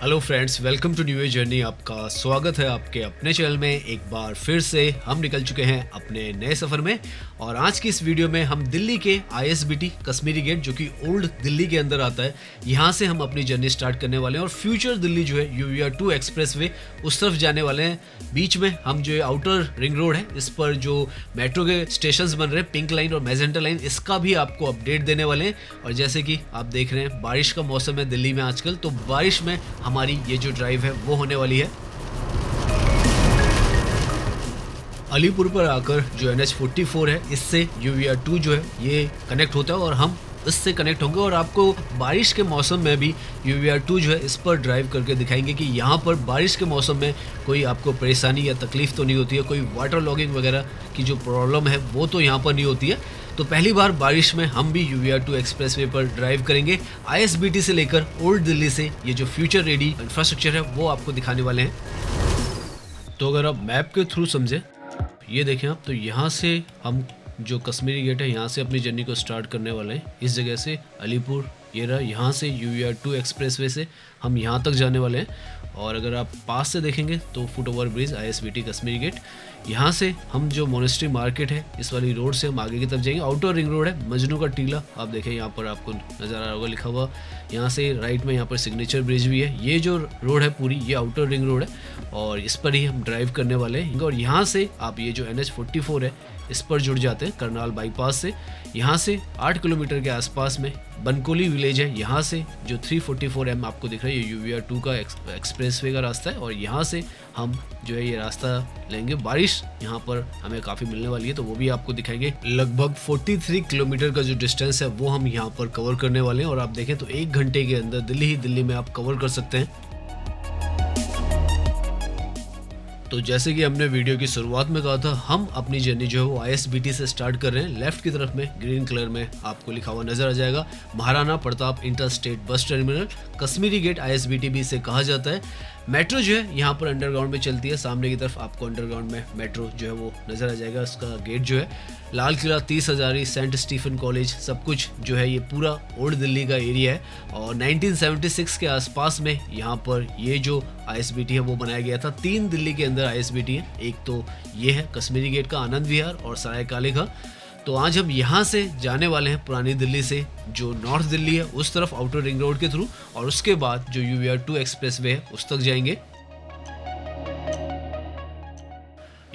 Hello friends, welcome to new journey. आपका स्वागत है आपके अपने चैनल में। एक बार फिर से हम निकल चुके हैं अपने नए सफ़र में और आज की इस वीडियो में हम दिल्ली के ISBT कश्मीरी गेट, जो कि ओल्ड दिल्ली के अंदर आता है, यहाँ से हम अपनी जर्नी स्टार्ट करने वाले हैं और फ्यूचर दिल्ली जो है UVR2 एक्सप्रेसवे उस तरफ जाने वाले हैं। बीच में हम जो आउटर रिंग रोड है, इस पर जो मेट्रो के स्टेशन बन रहे हैं, पिंक लाइन और मैजेंटा लाइन, इसका भी आपको अपडेट देने वाले हैं। और जैसे कि आप देख रहे हैं, बारिश का मौसम है दिल्ली में आजकल, तो बारिश में हमारी ये जो ड्राइव है वो होने वाली है। अलीपुर पर आकर जो NH44 है, इससे UVR2 जो है ये कनेक्ट होता है और हम इससे कनेक्ट होंगे और आपको बारिश के मौसम में भी UVR2 जो है इस पर ड्राइव करके दिखाएंगे कि यहाँ पर बारिश के मौसम में कोई आपको परेशानी या तकलीफ तो नहीं होती है, कोई वाटर लॉगिंग वगैरह की जो प्रॉब्लम है वो तो यहाँ पर नहीं होती है। तो पहली बार बारिश में हम भी UVR2 एक्सप्रेसवे पर ड्राइव करेंगे। ISBT से लेकर ओल्ड दिल्ली से ये जो फ्यूचर रेडी इंफ्रास्ट्रक्चर है वो आपको दिखाने वाले हैं। तो अगर आप मैप के थ्रू समझें, ये देखें आप, तो यहाँ से हम जो कश्मीरी गेट है यहाँ से अपनी जर्नी को स्टार्ट करने वाले हैं। इस जगह से अलीपुर ये रहा, यहाँ से UVR2 एक्सप्रेसवे से हम यहाँ तक जाने वाले हैं। और अगर आप पास से देखेंगे तो foot over bridge ISBT Kashmiri Gate, यहाँ से हम जो मोनेस्ट्री मार्केट है इस वाली रोड से हम आगे की तरफ जाएंगे। आउटर रिंग रोड है, मजनू का टीला, आप देखें यहाँ पर आपको नज़र आ रहा होगा लिखा हुआ। यहाँ से राइट में यहाँ पर सिग्नेचर ब्रिज भी है। ये जो रोड है पूरी, ये आउटर रिंग रोड है और इस पर ही हम ड्राइव करने वाले हैं। और यहाँ से आप ये जो NH44 है इस पर जुड़ जाते हैं करनाल बाईपास से। यहाँ से 8 किलोमीटर के आसपास में बनकोली विलेज है। यहाँ से जो 344M आपको दिख रहा है, ये UVR2 का एक्सप्रेसवे का रास्ता है और यहाँ से हम जो है ये रास्ता लेंगे। बारिश यहाँ पर हमें काफ़ी मिलने वाली है तो वो भी आपको दिखाएंगे। लगभग 43 किलोमीटर का जो डिस्टेंस है वो हम यहाँ पर कवर करने वाले हैं और आप देखें तो 1 घंटे के अंदर दिल्ली में आप कवर कर सकते हैं। तो जैसे कि हमने वीडियो की शुरुआत में कहा था, हम अपनी जर्नी जो है वो ISBT से स्टार्ट कर रहे हैं। लेफ्ट की तरफ में ग्रीन कलर में आपको लिखा हुआ नजर आ जाएगा, Maharana Pratap interstate bus terminal. Kashmiri Gate ISBT भी इसे कहा जाता है। मेट्रो जो है यहाँ पर अंडरग्राउंड में चलती है। सामने की तरफ आपको अंडरग्राउंड में मेट्रो जो है वो नजर आ जाएगा। उसका गेट जो है Lal Qila, 30 Hazari, Saint Stephen college, सब कुछ जो है ये पूरा ओल्ड दिल्ली का एरिया है। और 1976 के आसपास में यहाँ पर ये जो ISBT है वो बनाया गया था। 3 दिल्ली के अंदर ISBT है, एक तो ये है कश्मीरी गेट का, आनंद विहार और सराय काले का। तो आज हम यहाँ से जाने वाले हैं पुरानी दिल्ली से जो नॉर्थ दिल्ली है उस तरफ आउटर रिंग रोड के थ्रू, और उसके बाद जो UVR2 एक्सप्रेसवे है उस तक जाएंगे।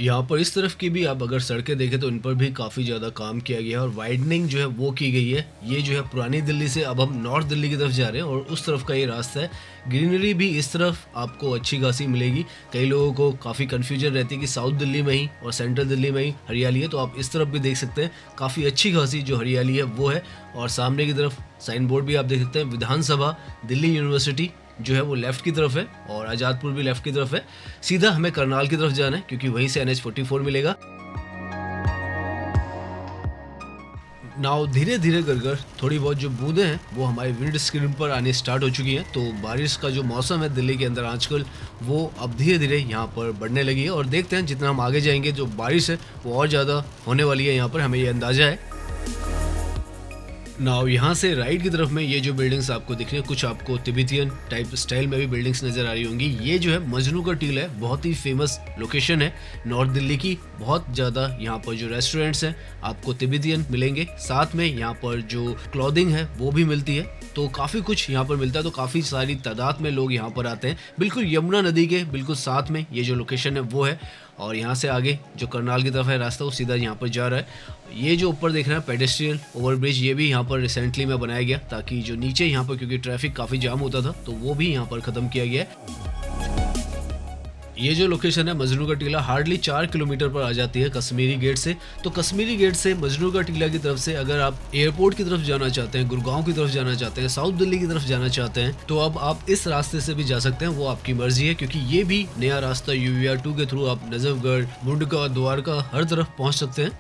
यहाँ पर इस तरफ की भी आप अगर सड़कें देखें तो इन पर भी काफ़ी ज़्यादा काम किया गया है और वाइडनिंग जो है वो की गई है। ये जो है पुरानी दिल्ली से अब हम नॉर्थ दिल्ली की तरफ जा रहे हैं और उस तरफ का ये रास्ता है। ग्रीनरी भी इस तरफ आपको अच्छी खासी मिलेगी। कई लोगों को काफ़ी कन्फ्यूजन रहती है कि साउथ दिल्ली में ही और सेंट्रल दिल्ली में ही हरियाली है, तो आप इस तरफ भी देख सकते हैं काफ़ी अच्छी खासी जो हरियाली है वो है। और सामने की तरफ साइन बोर्ड भी आप देख सकते हैं, विधानसभा दिल्ली यूनिवर्सिटी जो है वो लेफ्ट की तरफ है और आज़ादपुर भी लेफ्ट की तरफ है। सीधा हमें करनाल की तरफ जाना है क्योंकि वहीं से NH44 मिलेगा। नाउ धीरे धीरे कर थोड़ी बहुत जो बूंदें हैं वो हमारी विंड स्क्रीन पर आनी स्टार्ट हो चुकी हैं। तो बारिश का जो मौसम है दिल्ली के अंदर आजकल, वो अब धीरे धीरे यहाँ पर बढ़ने लगी है और देखते हैं जितना हम आगे जाएंगे जो बारिश है वो और ज़्यादा होने वाली है। यहाँ पर हमें ये अंदाज़ा है। नाउ यहाँ से राइट की तरफ में ये जो बिल्डिंग्स आपको दिख रही है, कुछ आपको तिब्बतियन टाइप स्टाइल में भी बिल्डिंग्स नज़र आ रही होंगी। ये जो है मजनू का टीला है, बहुत ही फेमस लोकेशन है नॉर्थ दिल्ली की। बहुत ज़्यादा यहाँ पर जो रेस्टोरेंट्स हैं आपको तिब्बतियन मिलेंगे, साथ में यहाँ पर जो क्लॉथिंग है वो भी मिलती है। तो काफ़ी कुछ यहाँ पर मिलता है, तो काफ़ी सारी तादाद में लोग यहाँ पर आते हैं। बिल्कुल यमुना नदी के बिल्कुल साथ में ये जो लोकेशन है वो है। और यहाँ से आगे जो करनाल की तरफ है रास्ता वो सीधा यहाँ पर जा रहा है। ये जो ऊपर देख रहे हैं पेडेस्ट्रियन ओवरब्रिज, ये भी यहाँ पर रिसेंटली में बनाया गया ताकि जो नीचे यहाँ पर, क्योंकि ट्रैफिक काफ़ी जाम होता था, तो वो भी यहाँ पर ख़त्म किया गया है। ये जो लोकेशन है मजनू का टीला, हार्डली 4 किलोमीटर पर आ जाती है कश्मीरी गेट से। तो कश्मीरी गेट से मजनू का टीला की तरफ से अगर आप एयरपोर्ट की तरफ जाना चाहते हैं, गुड़गांव की तरफ जाना चाहते हैं, साउथ दिल्ली की तरफ जाना चाहते हैं, तो अब आप इस रास्ते से भी जा सकते हैं, वो आपकी मर्जी है। क्योंकि ये भी नया रास्ता UVR2 के थ्रू आप नजफगढ़, मुंडका, द्वारका हर तरफ पहुँच सकते हैं।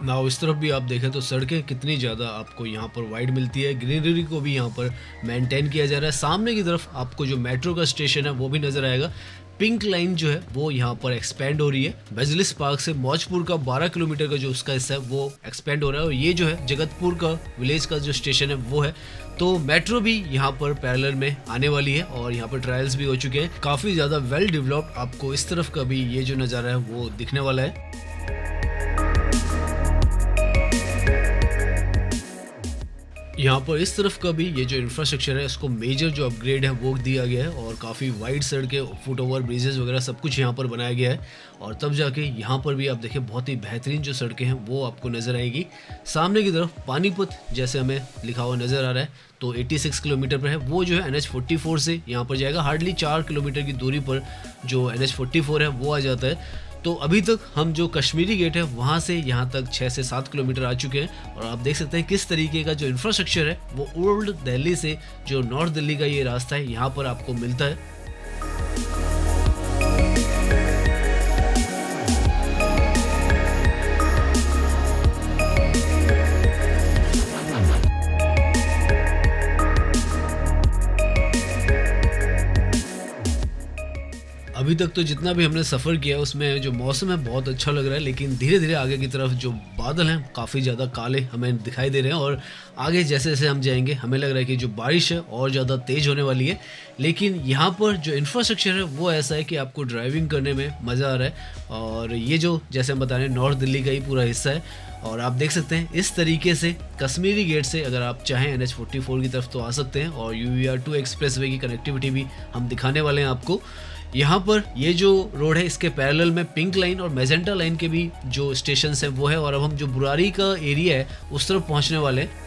नाउ इस तरफ भी आप देखें तो सड़कें कितनी ज़्यादा आपको यहाँ पर वाइड मिलती है। ग्रीनरी को भी यहाँ पर मेंटेन किया जा रहा है। सामने की तरफ आपको जो मेट्रो का स्टेशन है वो भी नज़र आएगा। पिंक लाइन जो है वो यहाँ पर एक्सपेंड हो रही है। मजलिस पार्क से मौजपुर का 12 किलोमीटर का जो उसका हिस्सा है वो एक्सपेंड हो रहा है और ये जो है जगतपुर का विलेज का जो स्टेशन है वो है। तो मेट्रो भी यहाँ पर पैरेलल में आने वाली है और यहाँ पर ट्रायल्स भी हो चुके हैं। काफ़ी ज़्यादा वेल डेवलप्ड आपको इस तरफ का भी ये जो नज़ारा है वो दिखने वाला है। यहाँ पर इस तरफ का भी ये जो इंफ्रास्ट्रक्चर है इसको मेजर जो अपग्रेड है वो दिया गया है और काफ़ी वाइड सड़कें, फुट ओवर ब्रिजेस वगैरह सब कुछ यहाँ पर बनाया गया है और तब जाके यहाँ पर भी आप देखें बहुत ही बेहतरीन जो सड़कें हैं वो आपको नज़र आएगी। सामने की तरफ पानीपत जैसे हमें लिखा हुआ नज़र आ रहा है तो 86 किलोमीटर पर है, वो जो है NH44 से यहाँ पर जाएगा। हार्डली 4 किलोमीटर की दूरी पर जो NH44 है वो आ जाता है। तो अभी तक हम जो कश्मीरी गेट है वहाँ से यहाँ तक 6 से 7 किलोमीटर आ चुके हैं और आप देख सकते हैं किस तरीके का जो इंफ्रास्ट्रक्चर है वो ओल्ड दिल्ली से जो नॉर्थ दिल्ली का ये रास्ता है यहाँ पर आपको मिलता है। अभी तक तो जितना भी हमने सफ़र किया उसमें जो मौसम है बहुत अच्छा लग रहा है, लेकिन धीरे धीरे आगे की तरफ जो बादल हैं काफ़ी ज़्यादा काले हमें दिखाई दे रहे हैं और आगे जैसे जैसे हम जाएंगे हमें लग रहा है कि जो बारिश है और ज़्यादा तेज़ होने वाली है। लेकिन यहाँ पर जो इंफ्रास्ट्रक्चर है वो ऐसा है कि आपको ड्राइविंग करने में मज़ा आ रहा है और ये जो जैसे हम बता रहे हैं नॉर्थ दिल्ली का ही पूरा हिस्सा है और आप देख सकते हैं इस तरीके से कश्मीरी गेट से अगर आप चाहें NH44 की तरफ तो आ सकते हैं और UVR2 एक्सप्रेसवे की कनेक्टिविटी भी हम दिखाने वाले हैं आपको। यहाँ पर ये जो रोड है इसके पैरेलल में पिंक लाइन और मैजेंटा लाइन के भी जो स्टेशन हैं वो है और अब हम जो बुरारी का एरिया है उस तरफ पहुँचने वाले हैं।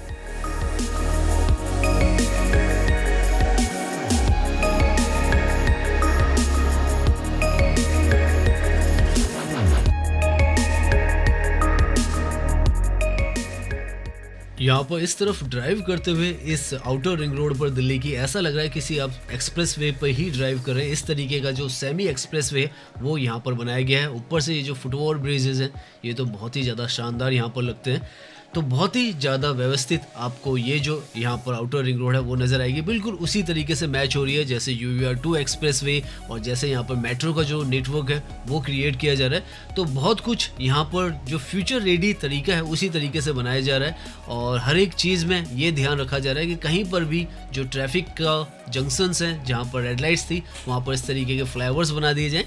यहाँ पर इस तरफ ड्राइव करते हुए इस आउटर रिंग रोड पर दिल्ली की ऐसा लग रहा है किसी आप एक्सप्रेस वे पर ही ड्राइव कर रहे हैं। इस तरीके का जो सेमी एक्सप्रेस वे है वो यहाँ पर बनाया गया है। ऊपर से ये जो फुटओवर ब्रिजेज हैं ये तो बहुत ही ज़्यादा शानदार यहाँ पर लगते हैं। तो बहुत ही ज़्यादा व्यवस्थित आपको ये जो यहाँ पर आउटर रिंग रोड है वो नज़र आएगी। बिल्कुल उसी तरीके से मैच हो रही है जैसे UVR2 एक्सप्रेसवे और जैसे यहाँ पर मेट्रो का जो नेटवर्क है वो क्रिएट किया जा रहा है। तो बहुत कुछ यहाँ पर जो फ्यूचर रेडी तरीका है उसी तरीके से बनाया जा रहा है और हर एक चीज़ में ये ध्यान रखा जा रहा है कि कहीं पर भी जो ट्रैफिक का जंक्शंस हैं जहाँ पर रेड लाइट्स थी वहाँ पर इस तरीके के फ्लाईओवर्स बना दिए जाएँ।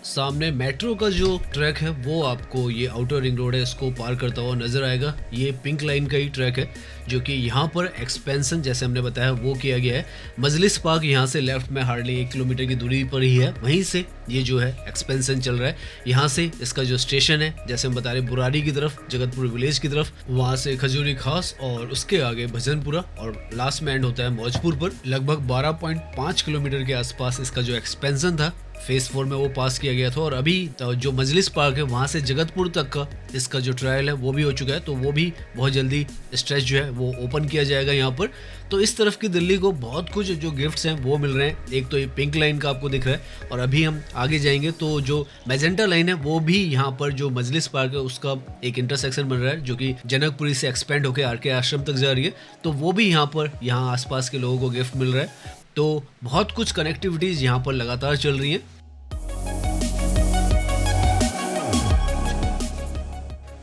सामने मेट्रो का जो ट्रैक है वो आपको ये आउटर रिंग रोड है इसको पार करता हुआ नजर आएगा। ये पिंक लाइन का ही ट्रैक है जो कि यहाँ पर एक्सपेंशन जैसे हमने बताया वो किया गया है। मजलिस पार्क यहाँ से लेफ्ट में हार्डली 1 किलोमीटर की दूरी पर ही है, वहीं से ये जो है एक्सपेंशन चल रहा है। यहाँ से इसका जो स्टेशन है जैसे हम बता रहे बुरारी की तरफ, जगतपुर विलेज की तरफ, वहाँ से खजूरी खास और उसके आगे भजनपुरा और लास्ट में एंड होता है मौजपुर पर। लगभग 12.5 किलोमीटर के आसपास इसका जो एक्सपेंशन था फेज 4 में वो पास किया गया था और अभी जो मजलिस पार्क है वहाँ से जगतपुर तक का इसका जो ट्रायल है वो भी हो चुका है। तो वो भी बहुत जल्दी स्ट्रेच जो है वो ओपन किया जाएगा यहाँ पर। तो इस तरफ की दिल्ली को बहुत कुछ जो गिफ्ट्स हैं वो मिल रहे हैं। एक तो ये पिंक लाइन का आपको दिख रहा है और अभी हम आगे जाएंगे तो जो मैजेंटा लाइन है वो भी यहाँ पर जो मजलिस पार्क है उसका एक इंटरसेक्शन बन रहा है जो कि जनकपुरी से एक्सपेंड होकर आर के आश्रम तक जा रही है। तो वो भी यहाँ पर यहाँ आसपास के लोगों को गिफ्ट मिल रहा है। तो बहुत कुछ कनेक्टिविटीज यहाँ पर लगातार चल रही हैं।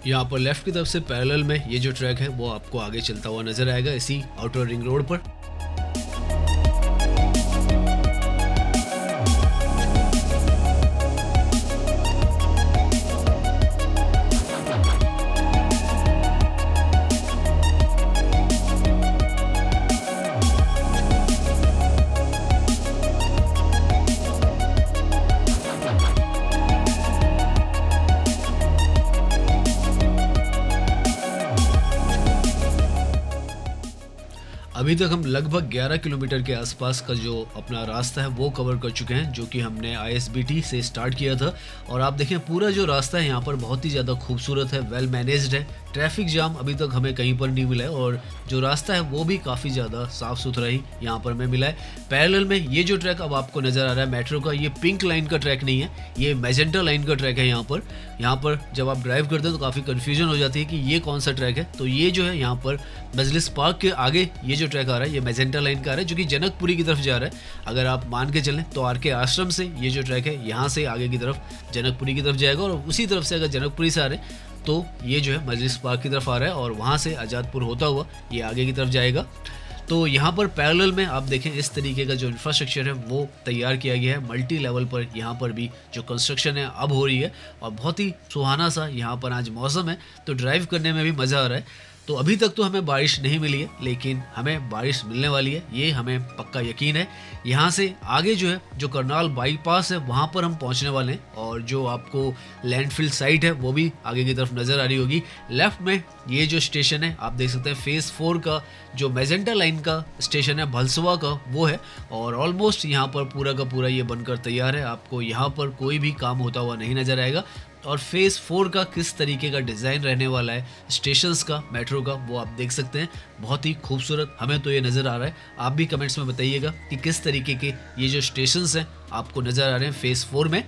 यहाँ पर लेफ्ट की तरफ से पैरेलल में ये जो ट्रैक है वो आपको आगे चलता हुआ नजर आएगा इसी आउटर रिंग रोड पर। अभी तक हम लगभग 11 किलोमीटर के आसपास का जो अपना रास्ता है वो कवर कर चुके हैं जो कि हमने ISBT से स्टार्ट किया था। और आप देखें पूरा जो रास्ता है यहाँ पर बहुत ही ज़्यादा खूबसूरत है, वेल मैनेज्ड है। ट्रैफिक जाम अभी तक हमें कहीं पर नहीं मिला है और जो रास्ता है वो भी काफ़ी ज़्यादा साफ़ सुथरा ही यहाँ पर हमें मिला है। पैरेलल में ये जो ट्रैक अब आपको नज़र आ रहा है मेट्रो का, ये पिंक लाइन का ट्रैक नहीं है, ये मैजेंटा लाइन का ट्रैक है। यहाँ पर जब आप ड्राइव करते हैं तो काफ़ी कन्फ्यूजन हो जाती है कि ये कौन सा ट्रैक है। तो ये जो है यहाँ पर मजलिस पार्क के आगे ये जो ट्रैक आ रहा है ये मैजेंटा लाइन का आ रहा है, जो कि जनकपुरी की तरफ जा रहा है। अगर आप मान के चलें तो आर के आश्रम से ये जो ट्रैक है यहाँ से आगे की तरफ जनकपुरी की तरफ जाएगा, और उसी तरफ से अगर जनकपुरी से आ रहे हैं तो ये जो है मजलिस पार्क की तरफ आ रहा है और वहाँ से आज़ादपुर होता हुआ ये आगे की तरफ जाएगा। तो यहाँ पर पैरेलल में आप देखें इस तरीके का जो इंफ्रास्ट्रक्चर है वो तैयार किया गया है। मल्टी लेवल पर यहाँ पर भी जो कंस्ट्रक्शन है अब हो रही है और बहुत ही सुहाना सा यहाँ पर आज मौसम है, तो ड्राइव करने में भी मज़ा आ रहा है। तो अभी तक तो हमें बारिश नहीं मिली है, लेकिन हमें बारिश मिलने वाली है, ये हमें पक्का यकीन है। यहाँ से आगे जो है जो करनाल बाईपास है वहाँ पर हम पहुँचने वाले हैं, और जो आपको लैंडफिल साइट है वो भी आगे की तरफ नज़र आ रही होगी। लेफ्ट में ये जो स्टेशन है आप देख सकते हैं फेज़ 4 का जो मैजेंटा लाइन का स्टेशन है भलसवा का वो है, और ऑलमोस्ट यहाँ पर पूरा का पूरा ये बनकर तैयार है। आपको यहाँ पर कोई भी काम होता हुआ नहीं नज़र आएगा। और फेज़ 4 का किस तरीके का डिज़ाइन रहने वाला है स्टेशंस का, मेट्रो का, वो आप देख सकते हैं। बहुत ही खूबसूरत हमें तो ये नज़र आ रहा है। आप भी कमेंट्स में बताइएगा कि किस तरीके के ये जो स्टेशंस हैं आपको नज़र आ रहे हैं फेज़ 4 में।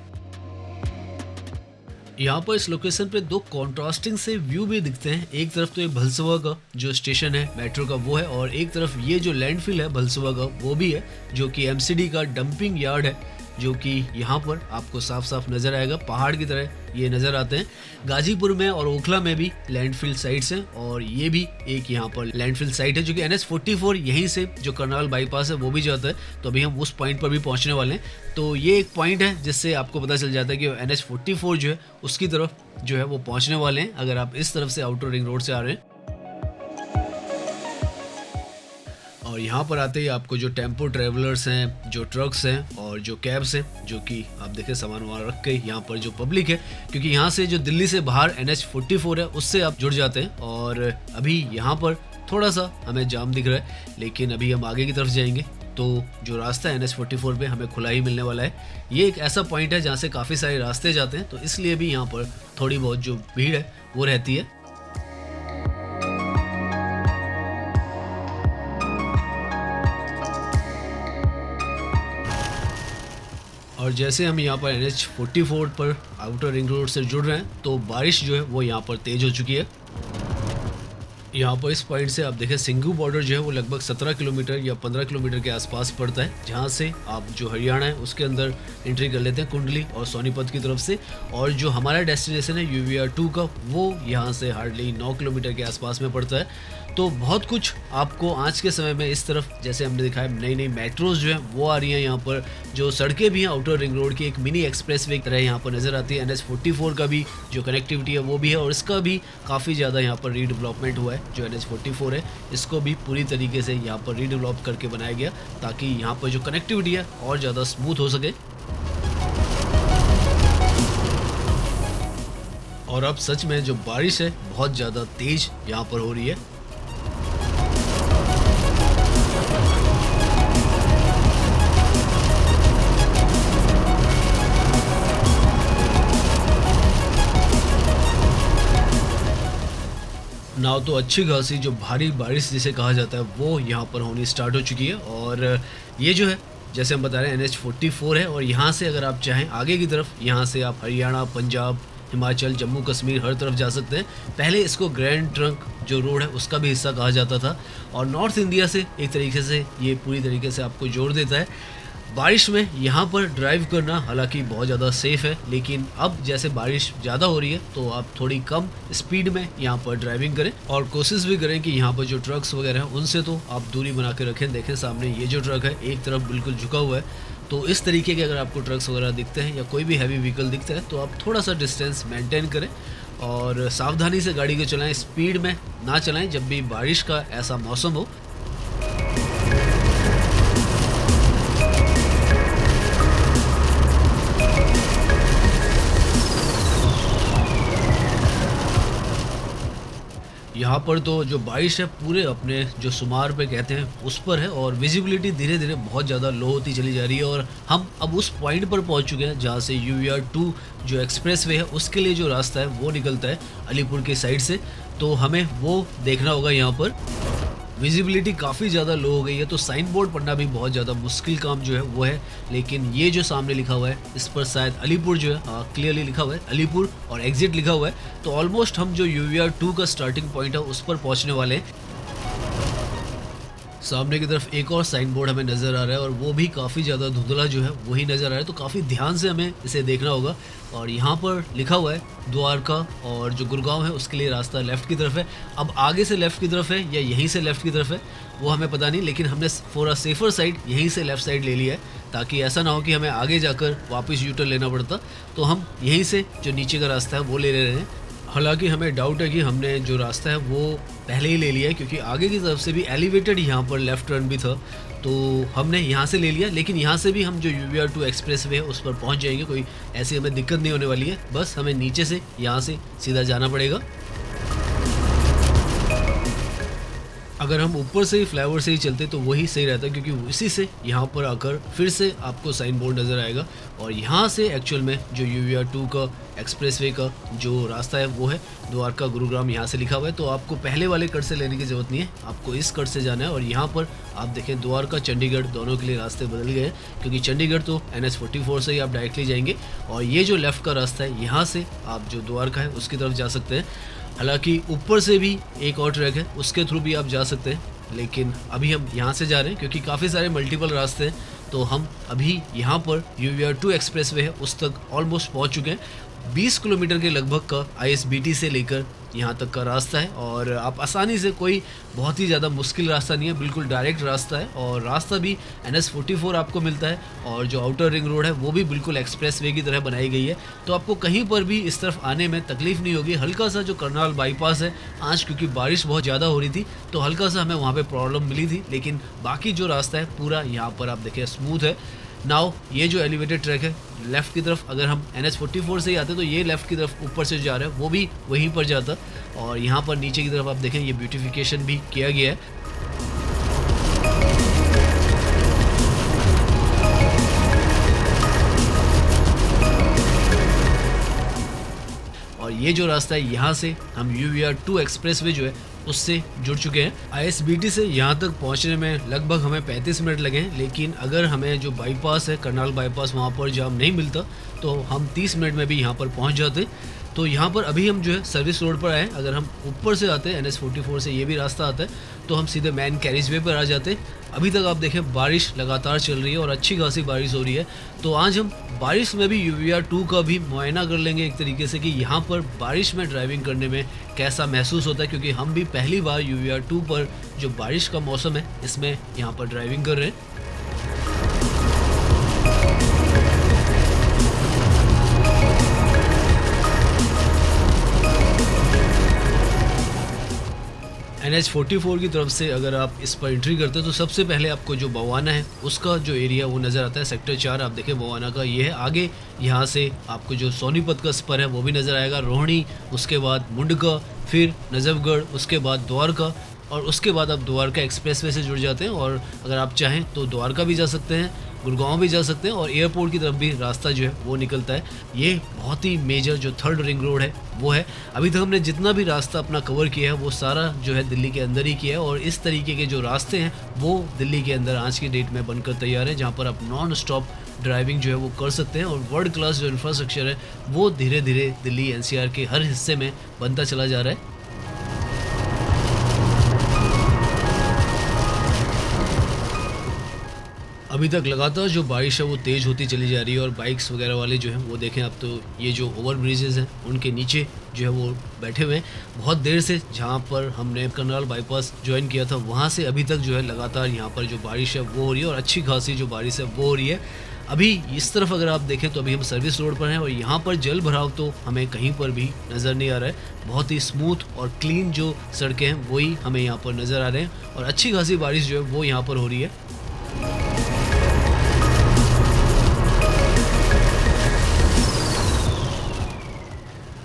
यहाँ पर इस लोकेशन पे दो कॉन्ट्रास्टिंग से व्यू भी दिखते हैं। एक तरफ तो ये भलसवा का जो स्टेशन है मेट्रो का वो है, और एक तरफ ये जो लैंडफिल है भलसवा का वो भी है, जो कि एमसीडी का डंपिंग यार्ड है, जो कि यहाँ पर आपको साफ साफ नज़र आएगा। पहाड़ की तरह ये नज़र आते हैं। गाजीपुर में और ओखला में भी लैंडफिल साइट्स हैं, और ये भी एक यहाँ पर लैंडफिल साइट है, जो कि NH44 यहीं से जो करनाल बाईपास है वो भी जाता है। तो अभी हम उस पॉइंट पर भी पहुँचने वाले हैं। तो ये एक पॉइंट है जिससे आपको पता चल जाता है कि NH44 जो है उसकी तरफ जो है वो पहुँचने वाले हैं, अगर आप इस तरफ से आउटर रिंग रोड से आ रहे हैं। और यहाँ पर आते ही आपको जो टेम्पो ट्रेवलर्स हैं, जो ट्रक्स हैं और जो कैब्स हैं, जो कि आप देखें सामान वहाँ रख के यहाँ पर जो पब्लिक है, क्योंकि यहाँ से जो दिल्ली से बाहर NH44 है उससे आप जुड़ जाते हैं। और अभी यहाँ पर थोड़ा सा हमें जाम दिख रहा है, लेकिन अभी हम आगे की तरफ जाएंगे तो जो रास्ता है NH44 पे हमें खुला ही मिलने वाला है। ये एक ऐसा पॉइंट है जहाँ से काफ़ी सारे रास्ते जाते हैं, तो इसलिए भी यहाँ पर थोड़ी बहुत जो भीड़ है वो रहती है। और जैसे हम यहाँ पर NH44 पर आउटर रिंग रोड से जुड़ रहे हैं तो बारिश जो है वो यहाँ पर तेज़ हो चुकी है। यहाँ पर इस पॉइंट से आप देखें सिंघू बॉर्डर जो है वो लगभग 17 किलोमीटर या 15 किलोमीटर के आसपास पड़ता है, जहाँ से आप जो हरियाणा है उसके अंदर एंट्री कर लेते हैं कुंडली और सोनीपत की तरफ से। और जो हमारा डेस्टिनेशन है UVR 2 का वो यहाँ से हार्डली 9 किलोमीटर के आसपास में पड़ता है। तो बहुत कुछ आपको आज के समय में इस तरफ, जैसे हमने दिखाया, नई नई मेट्रोज जो है वो आ रही हैं। यहाँ पर जो सड़कें भी हैं आउटर रिंग रोड की एक मिनी एक्सप्रेस वे तरह यहाँ पर नज़र आती है। NH44 का भी जो कनेक्टिविटी है वो भी है, और इसका भी काफ़ी ज़्यादा यहाँ पर रीडेवलपमेंट हुआ है। जो NH44 है इसको भी पूरी तरीके से यहाँ पर रीडेवलप करके बनाया गया, ताकि यहाँ पर जो कनेक्टिविटी है और ज़्यादा स्मूथ हो सके। और अब सच में जो बारिश है बहुत ज़्यादा तेज़ यहाँ पर हो रही है। ना तो अच्छी खासी जो भारी बारिश जिसे कहा जाता है वो यहाँ पर होनी स्टार्ट हो चुकी है। और ये जो है जैसे हम बता रहे हैं NH44 है, और यहाँ से अगर आप चाहें आगे की तरफ, यहाँ से आप हरियाणा, पंजाब, हिमाचल, जम्मू कश्मीर हर तरफ जा सकते हैं। पहले इसको ग्रैंड ट्रंक जो रोड है उसका भी हिस्सा कहा जाता था, और नॉर्थ इंडिया से एक तरीके से ये पूरी तरीके से आपको जोड़ देता है। बारिश में यहाँ पर ड्राइव करना हालांकि बहुत ज़्यादा सेफ़ है, लेकिन अब जैसे बारिश ज़्यादा हो रही है तो आप थोड़ी कम स्पीड में यहाँ पर ड्राइविंग करें, और कोशिश भी करें कि यहाँ पर जो ट्रक्स वगैरह हैं उनसे तो आप दूरी बना के रखें। देखें सामने ये जो ट्रक है एक तरफ बिल्कुल झुका हुआ है, तो इस तरीके के अगर आपको ट्रक्स वगैरह दिखते हैं या कोई भी हैवी व्हीकल दिखता है तो आप थोड़ा सा डिस्टेंस मेंटेन करें और सावधानी से गाड़ी को चलाएं। स्पीड में ना चलाएं जब भी बारिश का ऐसा मौसम हो। यहाँ पर तो जो बारिश है पूरे अपने जो शुमार पे कहते हैं उस पर है, और विजिबिलिटी धीरे धीरे बहुत ज़्यादा लो होती चली जा रही है। और हम अब उस पॉइंट पर पहुँच चुके हैं जहाँ से UVR 2 जो एक्सप्रेस वे है उसके लिए जो रास्ता है वो निकलता है अलीपुर के साइड से। तो हमें वो देखना होगा यहाँ पर। विजिबिलिटी काफ़ी ज़्यादा लो हो गई है, तो साइन बोर्ड पढ़ना भी बहुत ज़्यादा मुश्किल काम जो है वो है। लेकिन ये जो सामने लिखा हुआ है इस पर शायद अलीपुर जो है क्लियरली लिखा हुआ है अलीपुर और एग्जिट लिखा हुआ है। तो ऑलमोस्ट हम जो यूवीआर 2 का स्टार्टिंग पॉइंट है उस पर पहुंचने वाले हैं। सामने की तरफ एक और साइन बोर्ड हमें नज़र आ रहा है और वो भी काफ़ी ज़्यादा धुंधला जो है वही नज़र आ रहा है, तो काफ़ी ध्यान से हमें इसे देखना होगा। और यहाँ पर लिखा हुआ है द्वारका, और जो गुड़गांव है उसके लिए रास्ता लेफ़्ट की तरफ है। अब आगे से लेफ़्ट की तरफ है या यहीं से लेफ़्ट की तरफ है वो हमें पता नहीं, लेकिन हमने फॉर अ सेफर साइड यहीं से लेफ़्ट साइड ले लिया है, ताकि ऐसा ना हो कि हमें आगे जाकर वापस यूटर्न लेना पड़ता। तो हम यहीं से जो नीचे का रास्ता है वो ले रहे हैं। हालांकि हमें डाउट है कि हमने जो रास्ता है वो पहले ही ले लिया है, क्योंकि आगे की तरफ से भी एलिवेटेड यहाँ पर लेफ़्ट टर्न भी था, तो हमने यहाँ से ले लिया। लेकिन यहाँ से भी हम जो यूवीआर 2 एक्सप्रेस वे है उस पर पहुँच जाएंगे, कोई ऐसी हमें दिक्कत नहीं होने वाली है। बस हमें नीचे से यहाँ से सीधा जाना पड़ेगा। अगर हम ऊपर से ही फ्लाईओवर से ही चलते तो वही सही रहता है, क्योंकि इसी से यहाँ पर आकर फिर से आपको साइन बोर्ड नज़र आएगा। और यहाँ से एक्चुअल में जो यूवीआर 2 का एक्सप्रेसवे का जो रास्ता है वो है द्वारका गुरुग्राम, यहाँ से लिखा हुआ है। तो आपको पहले वाले कट से लेने की ज़रूरत नहीं है, आपको इस कट से जाना है। और यहाँ पर आप देखें द्वारका चंडीगढ़ दोनों के लिए रास्ते बदल गए हैं, क्योंकि चंडीगढ़ तो NH 44 से ही आप डायरेक्टली जाएंगे, और ये जो लेफ़्ट का रास्ता है यहाँ से आप जो द्वारका है उसकी तरफ जा सकते हैं। हालांकि ऊपर से भी एक और ट्रैक है, उसके थ्रू भी आप जा सकते हैं, लेकिन अभी हम यहाँ से जा रहे हैं क्योंकि काफ़ी सारे मल्टीपल रास्ते हैं। तो हम अभी यहाँ पर यूवीआर 2 एक्सप्रेसवे है उस तक ऑलमोस्ट पहुँच चुके हैं। 20 किलोमीटर के लगभग का ISBT से लेकर यहाँ तक का रास्ता है, और आप आसानी से, कोई बहुत ही ज़्यादा मुश्किल रास्ता नहीं है, बिल्कुल डायरेक्ट रास्ता है। और रास्ता भी NH 44 आपको मिलता है, और जो आउटर रिंग रोड है वो भी बिल्कुल एक्सप्रेस वे की तरह बनाई गई है। तो आपको कहीं पर भी इस तरफ आने में तकलीफ नहीं होगी। हल्का सा जो करनाल बाईपास है आज, क्योंकि बारिश बहुत ज़्यादा हो रही थी तो हल्का सा हमें वहाँ पर प्रॉब्लम मिली थी, लेकिन बाकी जो रास्ता है पूरा यहाँ पर आप देखें स्मूथ है। नाउ ये जो एलिवेटेड ट्रैक है लेफ़्ट की तरफ, अगर हम NH 44 से ही आते तो ये लेफ़्ट की तरफ ऊपर से जा रहा है वो भी वहीं पर जाता। और यहाँ पर नीचे की तरफ आप देखें ये ब्यूटिफिकेशन भी किया गया है। और ये जो रास्ता है यहाँ से हम यूवीआर 2 एक्सप्रेसवे जो है उससे जुड़ चुके हैं। ISBT से यहाँ तक पहुँचने में लगभग हमें 35 मिनट लगे हैं, लेकिन अगर हमें जो बाईपास है करनाल बाईपास वहाँ पर जाम नहीं मिलता तो हम 30 मिनट में भी यहाँ पर पहुँच जाते। तो यहाँ पर अभी हम जो है सर्विस रोड पर आए। अगर हम ऊपर से आते हैं NH 44 से, ये भी रास्ता आता है, तो हम सीधे मेन कैरिज वे पर आ जाते। अभी तक आप देखें बारिश लगातार चल रही है और अच्छी खासी बारिश हो रही है। तो आज हम बारिश में भी यूवीआर 2 का भी मुआयना कर लेंगे एक तरीके से, कि यहाँ पर बारिश में ड्राइविंग करने में कैसा महसूस होता है, क्योंकि हम भी पहली बार यूवीआर 2 पर जो बारिश का मौसम है इसमें यहाँ पर ड्राइविंग कर रहे हैं। NH 44 की तरफ से अगर आप इस पर एंट्री करते हो तो सबसे पहले आपको जो बवाना है उसका जो एरिया वो नज़र आता है। सेक्टर 4 आप देखें बवाना का ये है। आगे यहाँ से आपको जो सोनीपत का स्पर है वो भी नज़र आएगा, रोहिणी, उसके बाद मुंडका, फिर नजफगढ़, उसके बाद द्वारका, और उसके बाद आप द्वारका एक्सप्रेसवे से जुड़ जाते हैं। और अगर आप चाहें तो द्वारका भी जा सकते हैं, गुड़गांव भी जा सकते हैं, और एयरपोर्ट की तरफ भी रास्ता जो है वो निकलता है। ये बहुत ही मेजर जो 3rd रिंग रोड है वो है। अभी तक हमने जितना भी रास्ता अपना कवर किया है वो सारा जो है दिल्ली के अंदर ही किया है, और इस तरीके के जो रास्ते हैं वो दिल्ली के अंदर आज की डेट में बनकर तैयार है, जहाँ पर आप नॉन स्टॉप ड्राइविंग जो है वो कर सकते हैं। और वर्ल्ड क्लास जो इंफ्रास्ट्रक्चर है वो धीरे धीरे दिल्ली NCR के हर हिस्से में बनता चला जा रहा है। अभी तक लगातार जो बारिश है वो तेज़ होती चली जा रही है, और बाइक्स वगैरह वाले जो हैं वो देखें आप, तो ये जो ओवर ब्रिजेज़ हैं उनके नीचे जो है वो बैठे हुए हैं बहुत देर से। जहाँ पर हमने करनाल बाईपास ज्वाइन किया था वहाँ से अभी तक जो है लगातार यहाँ पर जो बारिश है वो हो रही है, और अच्छी खासी जो बारिश है वो हो रही है। अभी इस तरफ अगर आप देखें तो अभी हम सर्विस रोड पर हैं, और यहाँ पर जल भराव तो हमें कहीं पर भी नज़र नहीं आ रहा है। बहुत ही स्मूथ और क्लीन जो सड़कें हैं वही हमें यहाँ पर नज़र आ रहे हैं, और अच्छी खासी बारिश जो है वो यहाँ पर हो रही है।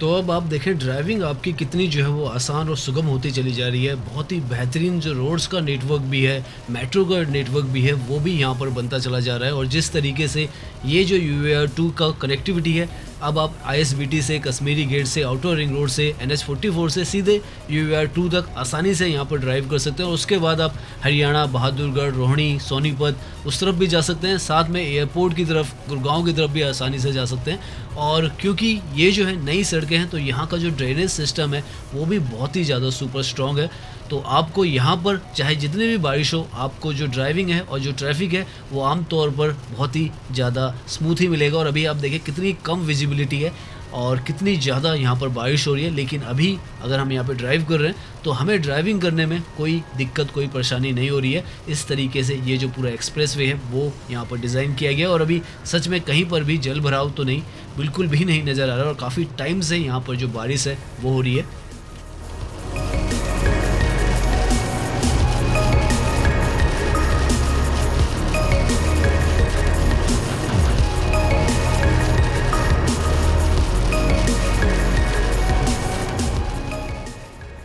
तो अब आप देखें ड्राइविंग आपकी कितनी जो है वो आसान और सुगम होती चली जा रही है। बहुत ही बेहतरीन जो रोड्स का नेटवर्क भी है, मेट्रो का नेटवर्क भी है, वो भी यहाँ पर बनता चला जा रहा है। और जिस तरीके से ये जो यूवीआर 2 का कनेक्टिविटी है अब आप ISBT से, कश्मीरी गेट से, आउटर रिंग रोड से, NH44 से सीधे UVR2 तक आसानी से यहाँ पर ड्राइव कर सकते हैं और उसके बाद आप हरियाणा, बहादुरगढ़, रोहिणी, सोनीपत उस तरफ भी जा सकते हैं। साथ में एयरपोर्ट की तरफ, गुड़गांव की तरफ भी आसानी से जा सकते हैं। और क्योंकि ये जो है नई सड़कें हैं तो यहाँ का जो ड्रेनेज सिस्टम है वो भी बहुत ही ज़्यादा सुपर स्ट्रॉन्ग है। तो आपको यहाँ पर चाहे जितनी भी बारिश हो, आपको जो ड्राइविंग है और जो ट्रैफिक है वो आम तौर पर बहुत ही ज़्यादा स्मूथ ही मिलेगा। और अभी आप देखें कितनी कम विजिबिलिटी है और कितनी ज़्यादा यहाँ पर बारिश हो रही है, लेकिन अभी अगर हम यहाँ पर ड्राइव कर रहे हैं तो हमें ड्राइविंग करने में कोई दिक्कत, कोई परेशानी नहीं हो रही है। इस तरीके से ये जो पूरा एक्सप्रेसवे है वो यहाँ पर डिज़ाइन किया गया और अभी सच में कहीं पर भी जल भराव तो नहीं, बिल्कुल भी नहीं नज़र आ रहा और काफ़ी टाइम से यहाँ पर जो बारिश है वो हो रही है।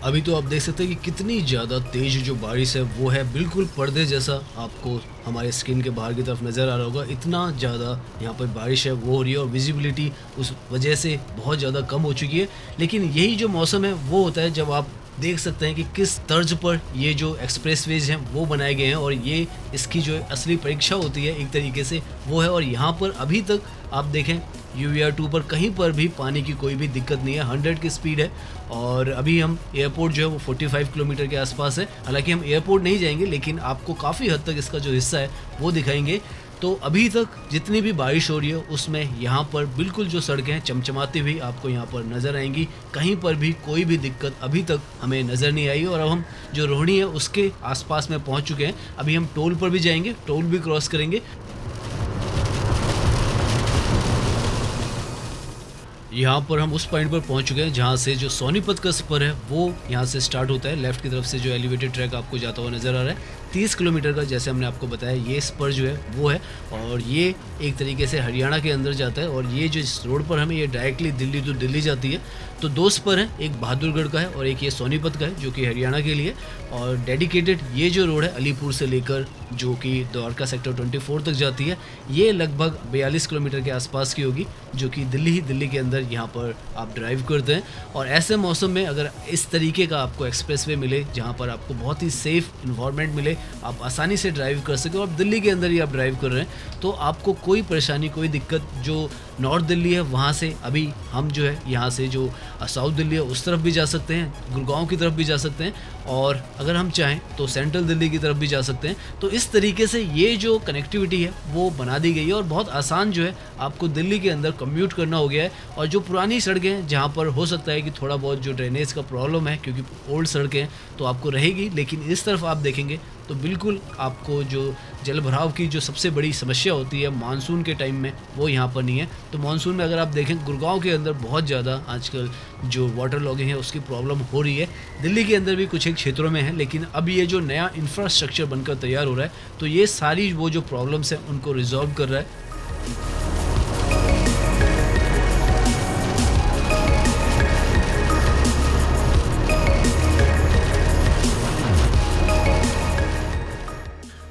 अभी तो आप देख सकते हैं कि कितनी ज़्यादा तेज़ जो बारिश है वो है, बिल्कुल पर्दे जैसा आपको हमारे स्किन के बाहर की तरफ नज़र आ रहा होगा। इतना ज़्यादा यहाँ पर बारिश है वो हो रही है और विजिबिलिटी उस वजह से बहुत ज़्यादा कम हो चुकी है। लेकिन यही जो मौसम है वो होता है जब आप देख सकते हैं कि किस तर्ज पर ये जो एक्सप्रेसवेज हैं वो बनाए गए हैं और ये इसकी जो असली परीक्षा होती है एक तरीके से वो है। और यहाँ पर अभी तक आप देखें UVR2 पर कहीं पर भी पानी की कोई भी दिक्कत नहीं है, 100 की स्पीड है। और अभी हम एयरपोर्ट जो है वो 45 किलोमीटर के आसपास है। हालांकि हम एयरपोर्ट नहीं जाएंगे लेकिन आपको काफ़ी हद तक इसका जो हिस्सा है वो दिखाएंगे। तो अभी तक जितनी भी बारिश हो रही है उसमें यहाँ पर बिल्कुल जो सड़कें हैं चमचमाती हुई आपको यहाँ पर नज़र आएंगी। कहीं पर भी कोई भी दिक्कत अभी तक हमें नज़र नहीं आई। और अब हम जो रोहिणी है उसके आसपास में पहुँच चुके हैं। अभी हम टोल पर भी जाएंगे, टोल भी क्रॉस करेंगे। यहाँ पर हम उस पॉइंट पर पहुँच चुके हैं जहाँ से जो सोनीपत का सफ़र है वो यहाँ से स्टार्ट होता है। लेफ़्ट की तरफ से जो एलिवेटेड ट्रैक आपको जाता हुआ नज़र आ रहा है 30 किलोमीटर का, जैसे हमने आपको बताया ये स्पर जो है वो है और ये एक तरीके से हरियाणा के अंदर जाता है। और ये जो इस रोड पर हमें ये डायरेक्टली दिल्ली टू दिल्ली जाती है। तो 2 स्पर हैं, एक बहादुरगढ़ का है और एक ये सोनीपत का है जो कि हरियाणा के लिए। और डेडिकेटेड ये जो रोड है अलीपुर से लेकर जो कि द्वारका सेक्टर 24 तक जाती है, ये लगभग 42 किलोमीटर के आसपास की होगी जो कि दिल्ली के अंदर यहाँ पर आप ड्राइव करते हैं। और ऐसे मौसम में अगर इस तरीके का आपको एक्सप्रेसवे मिले जहाँ पर आपको बहुत ही सेफ़ इन्वायरमेंट मिले, आप आसानी से ड्राइव कर सकें और दिल्ली के अंदर ही आप ड्राइव कर रहे हैं तो आपको कोई परेशानी, कोई दिक्कत, जो नॉर्थ दिल्ली है वहाँ से अभी हम जो है यहाँ से जो साउथ दिल्ली है उस तरफ भी जा सकते हैं, गुड़गांव की तरफ भी जा सकते हैं और अगर हम चाहें तो सेंट्रल दिल्ली की तरफ भी जा सकते हैं। तो इस तरीके से ये जो कनेक्टिविटी है वो बना दी गई है और बहुत आसान जो है आपको दिल्ली के अंदर कम्यूट करना हो गया है। और जो पुरानी सड़कें हैं जहाँ पर हो सकता है कि थोड़ा बहुत जो ड्रेनेज का प्रॉब्लम है क्योंकि ओल्ड सड़कें हैं तो आपको रहेगी, लेकिन इस तरफ आप देखेंगे तो बिल्कुल आपको जो जल भराव की जो सबसे बड़ी समस्या होती है मानसून के टाइम में वो यहाँ पर नहीं है। तो मानसून में अगर आप देखें गुड़गांव के अंदर बहुत ज़्यादा आजकल जो वाटर लॉगिंग है उसकी प्रॉब्लम हो रही है। दिल्ली के अंदर भी कुछ एक क्षेत्रों में है, लेकिन अब ये जो नया इंफ्रास्ट्रक्चर बनकर तैयार हो रहा है तो ये सारी वो जो प्रॉब्लम्स हैं उनको रिजॉल्व कर रहा है।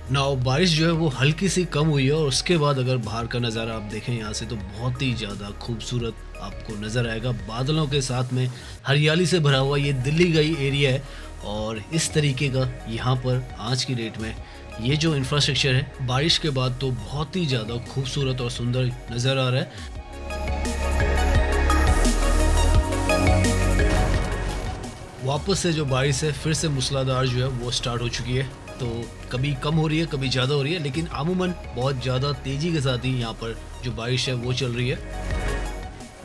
नाउ बारिश जो है वो हल्की सी कम हुई है और उसके बाद अगर बाहर का नज़ारा आप देखें यहाँ से तो बहुत ही ज़्यादा खूबसूरत आपको नज़र आएगा। बादलों के साथ में हरियाली से भरा हुआ ये दिल्ली का ही एरिया है और इस तरीके का यहाँ पर आज की डेट में ये जो इंफ्रास्ट्रक्चर है बारिश के बाद तो बहुत ही ज़्यादा खूबसूरत और सुंदर नज़र आ रहा है। वापस से जो बारिश है फिर से मूसलाधार जो है वो स्टार्ट हो चुकी है। तो कभी कम हो रही है, कभी ज़्यादा हो रही है, लेकिन अमूमन बहुत ज़्यादा तेज़ी के साथ ही यहाँ पर जो बारिश है वो चल रही है।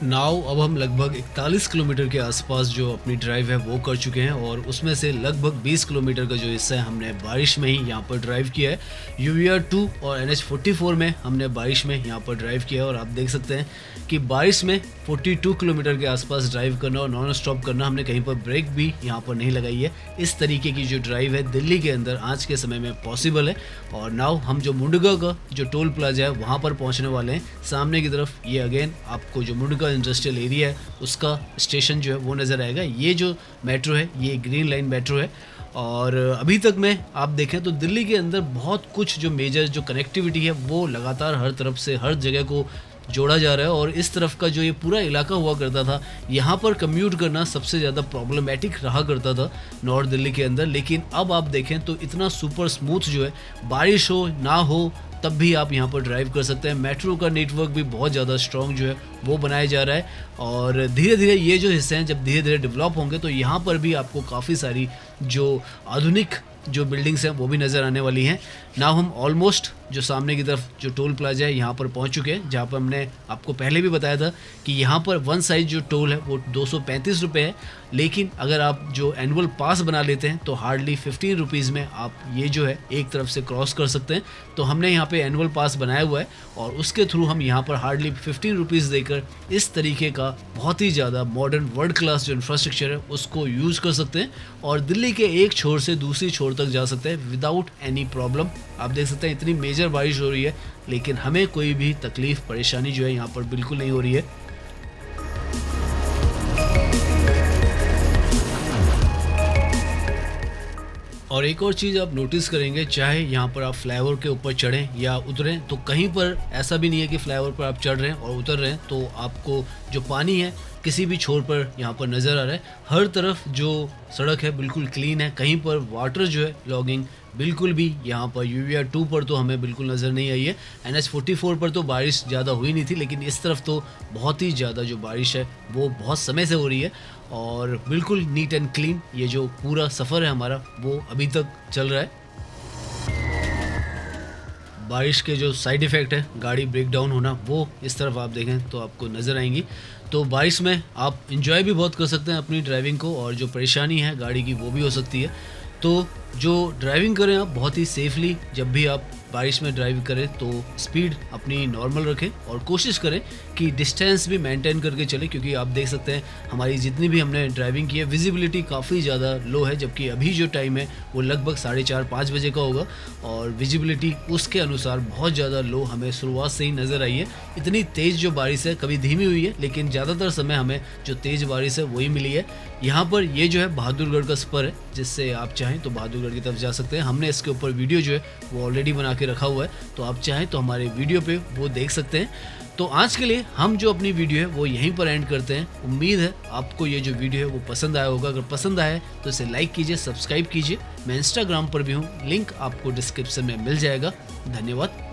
नाउ अब हम लगभग 41 किलोमीटर के आसपास जो अपनी ड्राइव है वो कर चुके हैं और उसमें से लगभग 20 किलोमीटर का जो हिस्सा है हमने बारिश में ही यहाँ पर ड्राइव किया है। UVR2 और NH44 में हमने बारिश में यहाँ पर ड्राइव किया है और आप देख सकते हैं कि बारिश में 42 किलोमीटर के आसपास ड्राइव करना और नॉन स्टॉप करना, हमने कहीं पर ब्रेक भी यहाँ पर नहीं लगाई है। इस तरीके की जो ड्राइव है दिल्ली के अंदर आज के समय में पॉसिबल है। और नाउ हम जो मुंडगा का जो टोल प्लाजा है वहाँ पर पहुँचने वाले हैं। सामने की तरफ ये अगेन आपको जो मुंडगा इंडस्ट्रियल एरिया है उसका स्टेशन जो है वो नज़र आएगा। ये जो मेट्रो है ये ग्रीन लाइन मेट्रो है और अभी तक में आप देखें तो दिल्ली के अंदर बहुत कुछ जो मेजर जो कनेक्टिविटी है वो लगातार हर तरफ से हर जगह को जोड़ा जा रहा है और इस तरफ का जो ये पूरा इलाका हुआ करता था, यहाँ पर कम्यूट करना सबसे ज़्यादा प्रॉब्लमेटिक रहा करता था नॉर्थ दिल्ली के अंदर। लेकिन अब आप देखें तो इतना सुपर स्मूथ जो है, बारिश हो ना हो तब भी आप यहाँ पर ड्राइव कर सकते हैं। मेट्रो का नेटवर्क भी बहुत ज़्यादा स्ट्रॉन्ग जो है वो बनाया जा रहा है और धीरे धीरे ये जो हिस्से हैं जब धीरे धीरे डेवलप होंगे तो यहाँ पर भी आपको काफ़ी सारी जो आधुनिक जो बिल्डिंग्स हैं वो भी नज़र आने वाली हैं। नाउ हम ऑलमोस्ट जो सामने की तरफ जो टोल प्लाजा है यहाँ पर पहुँच चुके हैं, जहाँ पर हमने आपको पहले भी बताया था कि यहाँ पर वन साइड जो टोल है वो 235 रुपये है। लेकिन अगर आप जो एनुअल पास बना लेते हैं तो हार्डली 15 रुपीज़ में आप ये जो है एक तरफ से क्रॉस कर सकते हैं। तो हमने यहाँ पे एनुअल पास बनाया हुआ है और उसके थ्रू हम यहाँ पर हार्डली 15 रुपीज़ देकर इस तरीके का बहुत ही ज़्यादा मॉडर्न वर्ल्ड क्लास जो इंफ्रास्ट्रक्चर है उसको यूज़ कर सकते हैं और दिल्ली के एक छोर से दूसरी छोर तक जा सकते हैं विदाउट एनी प्रॉब्लम। आप देख सकते हैं इतनी मेजर बारिश हो रही है लेकिन हमें कोई भी तकलीफ परेशानी जो है यहाँ पर बिल्कुल नहीं हो रही है। और एक और चीज़ आप नोटिस करेंगे, चाहे यहाँ पर आप फ्लाईओवर के ऊपर चढ़ें या उतरें तो कहीं पर ऐसा भी नहीं है कि फ्लाईओवर पर आप चढ़ रहे हैं और उतर रहे हैं तो आपको जो पानी है किसी भी छोर पर यहाँ पर नज़र आ रहा है। हर तरफ जो सड़क है बिल्कुल क्लीन है, कहीं पर वाटर जो है लॉगिंग बिल्कुल भी यहाँ पर UVR 2 पर तो हमें बिल्कुल नज़र नहीं आई है। NH 44 पर तो बारिश ज़्यादा हुई नहीं थी लेकिन इस तरफ तो बहुत ही ज़्यादा जो बारिश है वो बहुत समय से हो रही है और बिल्कुल नीट एंड क्लीन ये जो पूरा सफ़र है हमारा वो अभी तक चल रहा है। बारिश के जो साइड इफ़ेक्ट है गाड़ी ब्रेक डाउन होना वो इस तरफ आप देखें तो आपको नज़र आएंगी। तो बारिश में आप इंजॉय भी बहुत कर सकते हैं अपनी ड्राइविंग को और जो परेशानी है गाड़ी की वो भी हो सकती है। तो जो ड्राइविंग करें आप बहुत ही सेफली, जब भी आप बारिश में ड्राइव करें तो स्पीड अपनी नॉर्मल रखें और कोशिश करें कि डिस्टेंस भी मेंटेन करके चलें क्योंकि आप देख सकते हैं हमारी जितनी भी हमने ड्राइविंग की है विजिबिलिटी काफ़ी ज़्यादा लो है, जबकि अभी जो टाइम है वो लगभग 4:30-5 बजे का होगा और विजिबिलिटी उसके अनुसार बहुत ज़्यादा लो हमें शुरुआत से ही नज़र आई है। इतनी तेज़ जो बारिश है कभी धीमी हुई है लेकिन ज़्यादातर समय हमें जो तेज़ बारिश है वही मिली है। यहाँ पर ये जो है बहादुरगढ़ का स्पर है जिससे आप चाहें तो बहादुरगढ़ की तरफ जा सकते हैं। हमने इसके ऊपर वीडियो जो है वो ऑलरेडी बना के रखा हुआ है तो आप चाहें तो हमारे वीडियो पे वो देख सकते हैं। तो आज के लिए हम जो अपनी वीडियो है वो यहीं पर एंड करते हैं। उम्मीद है आपको ये जो वीडियो है वो पसंद आया होगा। अगर पसंद आया तो इसे लाइक कीजिए, सब्सक्राइब कीजिए। मैं इंस्टाग्राम पर भी हूँ, लिंक आपको डिस्क्रिप्शन में मिल जाएगा। धन्यवाद।